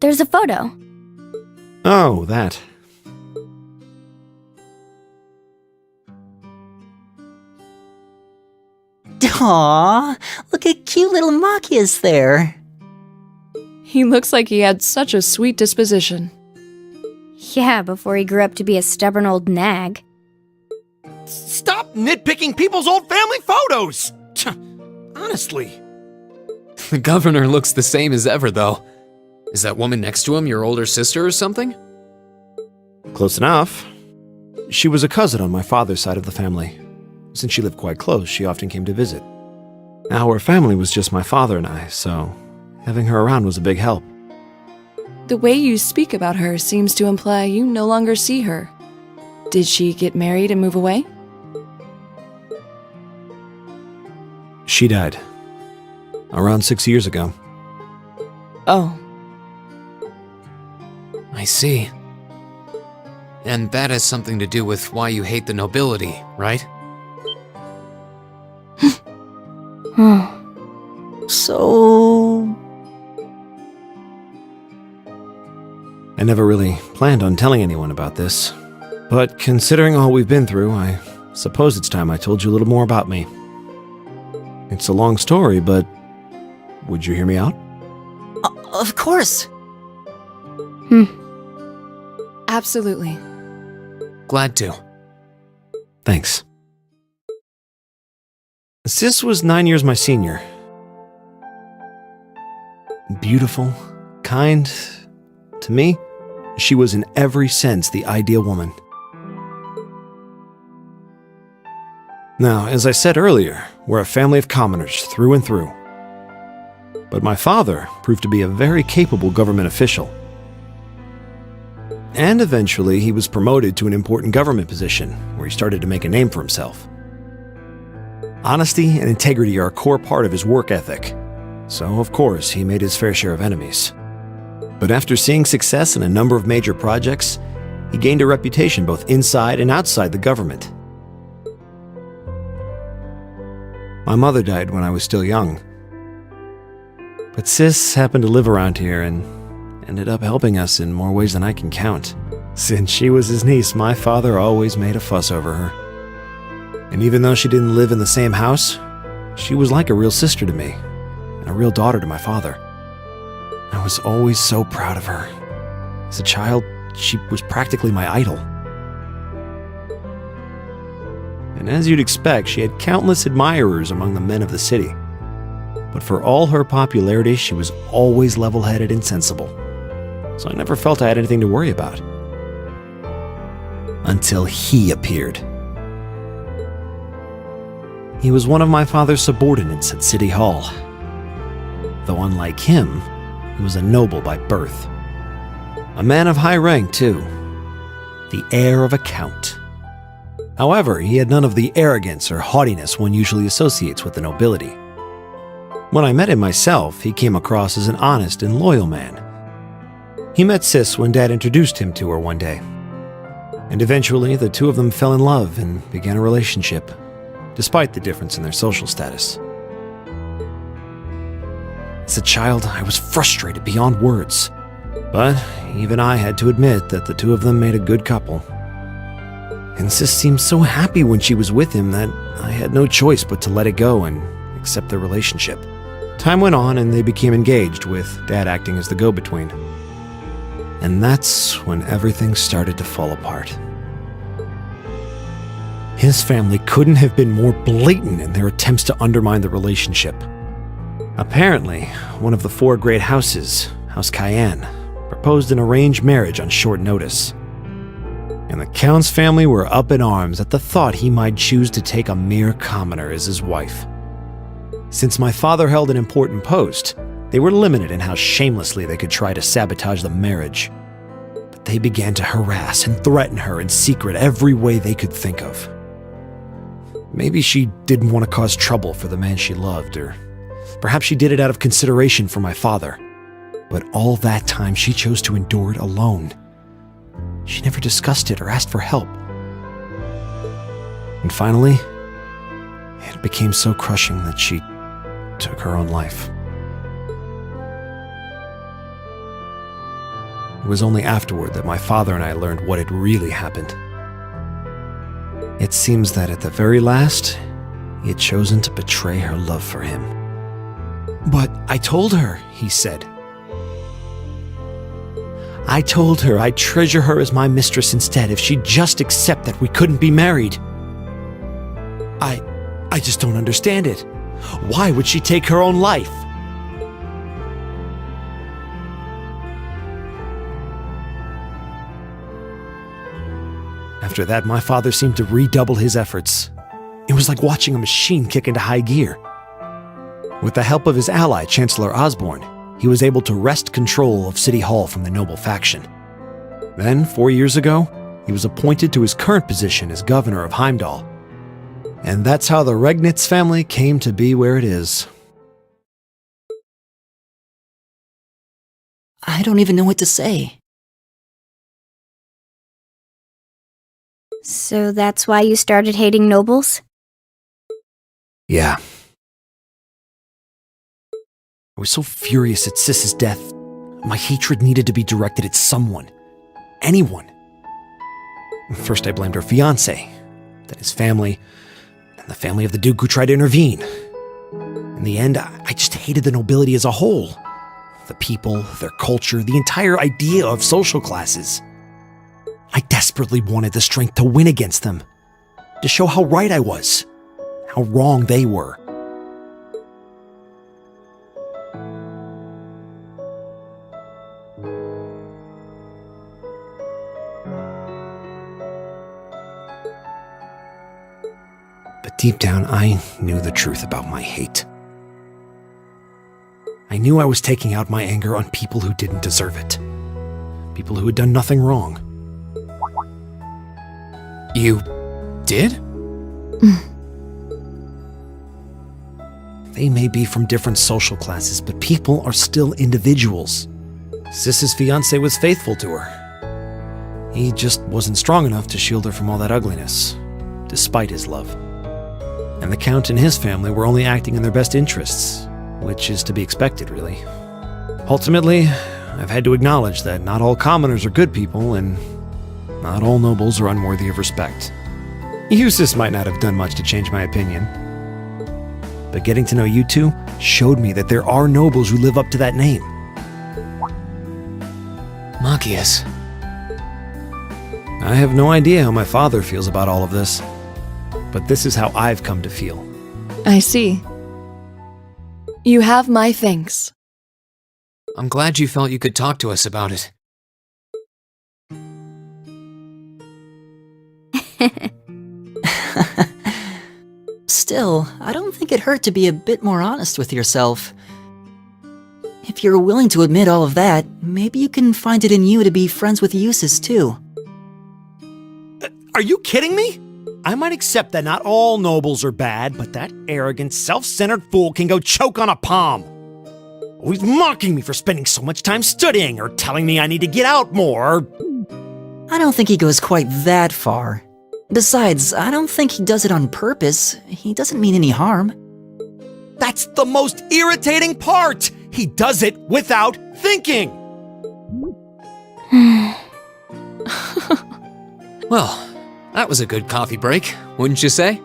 There's a photo. Oh, that. Aww, look at cute little Machias there. He looks like he had such a sweet disposition. Yeah, before he grew up to be a stubborn old nag. Stop nitpicking people's old family photos! Honestly. The governor looks the same as ever, though. Is that woman next to him your older sister or something? Close enough. She was a cousin on my father's side of the family. Since she lived quite close, she often came to visit. Our family was just my father and I, so having her around was a big help. The way you speak about her seems to imply you no longer see her. Did she get married and move away? She died. Around 6 years ago. Oh, I see. And that has something to do with why you hate the nobility, right? So... I never really planned on telling anyone about this. But considering all we've been through, I suppose it's time I told you a little more about me. It's a long story, but would you hear me out? Of course. absolutely. Glad to. Thanks. Sis was 9 years my senior. Beautiful, kind. To me, she was in every sense the ideal woman. Now, as I said earlier, we're a family of commoners through and through. But my father proved to be a very capable government official. And eventually, he was promoted to an important government position where he started to make a name for himself. Honesty and integrity are a core part of his work ethic. So, of course, he made his fair share of enemies. But after seeing success in a number of major projects, he gained a reputation both inside and outside the government. My mother died when I was still young. But Sis happened to live around here and ended up helping us in more ways than I can count. Since she was his niece, my father always made a fuss over her. And even though she didn't live in the same house, she was like a real sister to me, and a real daughter to my father. I was always so proud of her. As a child, she was practically my idol. And as you'd expect, she had countless admirers among the men of the city. But for all her popularity, she was always level-headed and sensible. So I never felt I had anything to worry about. Until he appeared. He was one of my father's subordinates at City Hall. Though unlike him, he was a noble by birth. A man of high rank, too. The heir of a count. However, he had none of the arrogance or haughtiness one usually associates with the nobility. When I met him myself, he came across as an honest and loyal man. He met Sis when Dad introduced him to her one day. And eventually, the two of them fell in love and began a relationship, despite the difference in their social status. As a child, I was frustrated beyond words. But even I had to admit that the two of them made a good couple. And Sis seemed so happy when she was with him that I had no choice but to let it go and accept their relationship. Time went on and they became engaged, with Dad acting as the go-between. And that's when everything started to fall apart. His family couldn't have been more blatant in their attempts to undermine the relationship. Apparently, one of the four great houses, House Cayenne, proposed an arranged marriage on short notice. And the Count's family were up in arms at the thought he might choose to take a mere commoner as his wife. Since my father held an important post, they were limited in how shamelessly they could try to sabotage the marriage. But they began to harass and threaten her in secret every way they could think of. Maybe she didn't want to cause trouble for the man she loved, or perhaps she did it out of consideration for my father. But all that time she chose to endure it alone. She never discussed it or asked for help. And finally, it became so crushing that she took her own life. It was only afterward that my father and I learned what had really happened. It seems that at the very last, he had chosen to betray her love for him. "But I told her," he said. "I told her I'd treasure her as my mistress instead if she'd just accept that we couldn't be married. I just don't understand it. Why would she take her own life?" After that, my father seemed to redouble his efforts. It was like watching a machine kick into high gear. With the help of his ally, Chancellor Osborne, he was able to wrest control of City Hall from the noble faction. Then, 4 years ago, he was appointed to his current position as governor of Heimdall. And that's how the Regnitz family came to be where it is. I don't even know what to say. So that's why you started hating nobles? Yeah. I was so furious at Sis's death. My hatred needed to be directed at someone. Anyone. First I blamed her fiancé, then his family, and the family of the Duke who tried to intervene. In the end, I just hated the nobility as a whole. The people, their culture, the entire idea of social classes. I desperately wanted the strength to win against them, to show how right I was, how wrong they were. But deep down, I knew the truth about my hate. I knew I was taking out my anger on people who didn't deserve it. People who had done nothing wrong. You did? They may be from different social classes, but people are still individuals. Sis's fiancé was faithful to her. He just wasn't strong enough to shield her from all that ugliness, despite his love. And the Count and his family were only acting in their best interests, which is to be expected, really. Ultimately, I've had to acknowledge that not all commoners are good people, and not all nobles are unworthy of respect. Eustace might not have done much to change my opinion. But getting to know you two showed me that there are nobles who live up to that name. Machias. I have no idea how my father feels about all of this, but this is how I've come to feel. I see. You have my thanks. I'm glad you felt you could talk to us about it. Still, I don't think it hurt to be a bit more honest with yourself. If you're willing to admit all of that, maybe you can find it in you to be friends with Eustace too. Are you kidding me? I might accept that not all nobles are bad, but that arrogant, self-centered fool can go choke on a palm. Always mocking me for spending so much time studying, or telling me I need to get out more. I don't think he goes quite that far. Besides, I don't think he does it on purpose. He doesn't mean any harm. That's the most irritating part! He does it without thinking! Well, that was a good coffee break, wouldn't you say?